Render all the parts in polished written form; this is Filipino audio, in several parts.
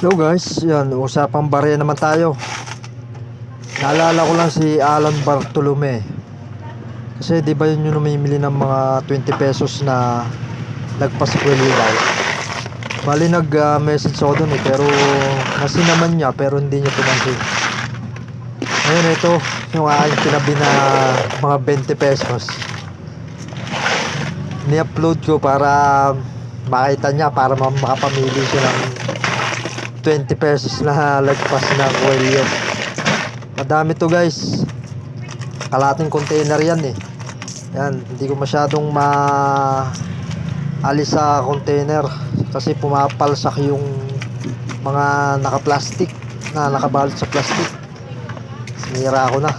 Hello guys, yan, usapang barya naman tayo. Naalala ko lang si Alan Bartolome. Kasi di ba yun yung namimili ng mga 20 pesos na nagpaskwelo daw. Bali nag-message ako dun pero nasin naman niya pero hindi niya pinansin. Ngayon ito, yung aking tinabi na mga 20 pesos. Ni-upload ko para makita niya, para makapamili siya ng 20 pesos na lagpas na kwelyo. Madami to guys, kalating container yan eh. Yan, hindi ko masyadong alis sa container kasi pumapalsak yung mga naka-plastic na nakabalot sa plastic. Sinira ko na,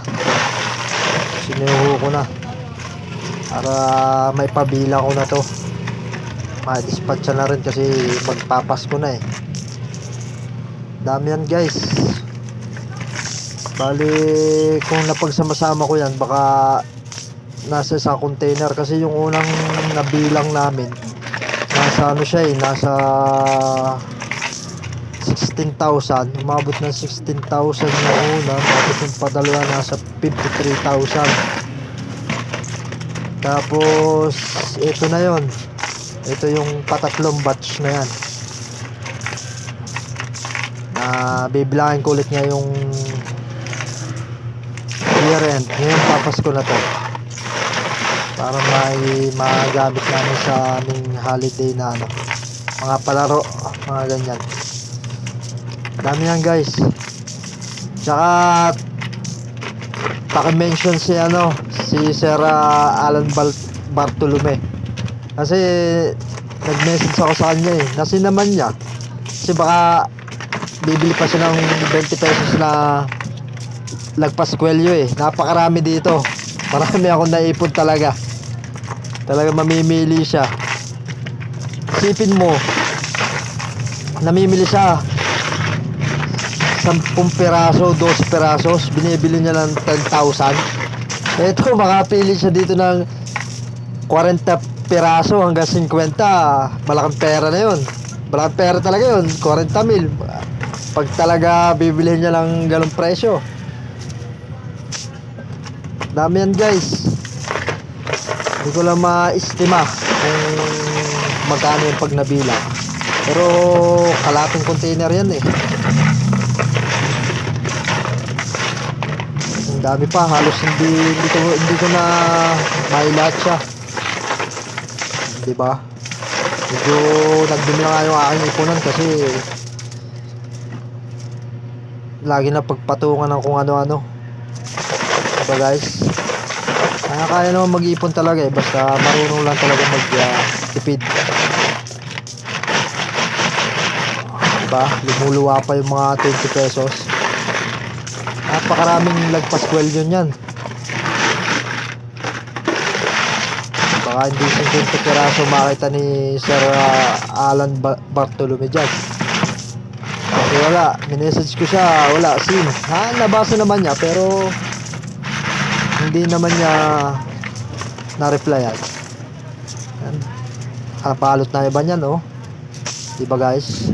sinuho ko na para may pabila ko na to. Ma-dispatch na rin kasi magpapasko na eh. Dami yan guys. Bali kung napagsama-sama ko yan, baka nasa isang container. Kasi yung unang nabilang namin, nasa ano siya eh, nasa 16,000. Umabot ng 16,000 yung una, tapos yung padalawa nasa 53,000. Tapos ito na yon, ito yung patatlong batch na yan. Bibilangin ko ulit niya yung year end. Ngayon papasko na to para may magamit namin sa aming holiday na ano, mga palaro, mga ganyan. Dami yan guys. Tsaka paki-mention si Sir Alan Bartolome kasi nag-message ako sa kanya eh. Nasi naman niya kasi baka bibili pa siya ng 20 pesos na lagpaskwelyo eh. Napakarami dito, marami akong naipon talaga. Talaga mamimili siya. Isipin mo, namimili siya 10 piraso, 12 pirasos, binibili niya ng 10,000. Ito, makapili siya dito ng 40 piraso hanggang 50. Malaking pera na yun. Malaking pera talaga yun, 40,000 pag talaga bibilihin niya ng ganong presyo. Dami yan guys. Hindi ko lang ma-estima kung magkano yung pag nabila, pero kalating container yan eh. Ang dami pa, halos hindi ko na mailahat siya, diba? Medyo nagdumi na nga yung aking ipunan kasi lagi na pagpatungan ng kung ano-ano, diba guys? Kaya naman mag-ipon talaga eh, basta marunong lang talaga mag-tipid. Diba? Lumuluwa pa yung mga 20 pesos. Napakaraming lagpaskwelyo yan. Baka hindi 50 piraso makita ni Sir Alan Bartolome dyan. Kasi wala, minessage ko siya, wala, sin. Nabasa naman niya pero hindi naman niya na-replyan. Balot na iba niyan oh. Diba guys?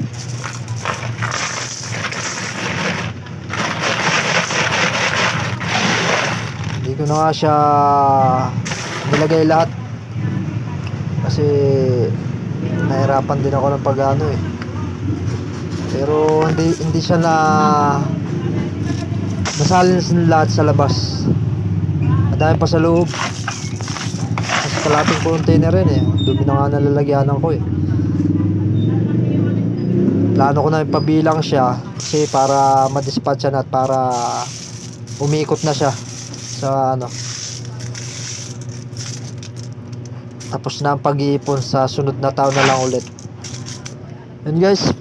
Hindi ko na nga siya nilagay lahat kasi nahirapan din ako ng pag-ano eh. Pero hindi siya nasalin lahat sa labas. Madami pa sa loob. Kasi kalating container rin eh. Dumi na nga nalalagyanan ko eh. Plano ko na ipabilang siya kasi para ma-dispatch na at para umikot na siya sa ano. Tapos na ang pag-iipon, sa sunod na taon na lang ulit. Yun guys,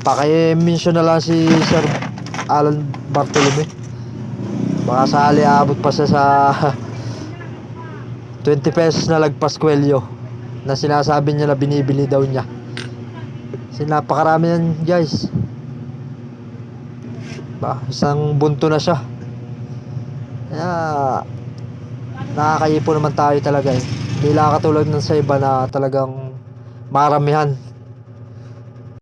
paki-mention na lang si Sir Alan Bartolome. Baka sakali abot pa sa 20 pesos na lagpaskwelyo na sinasabi niya na binibili daw niya. Kasi napakarami yan guys. Isang bunto na siya. Kaya nakakaipon naman tayo talaga eh. Hindi lang katulad ng sa iba na talagang maramihan.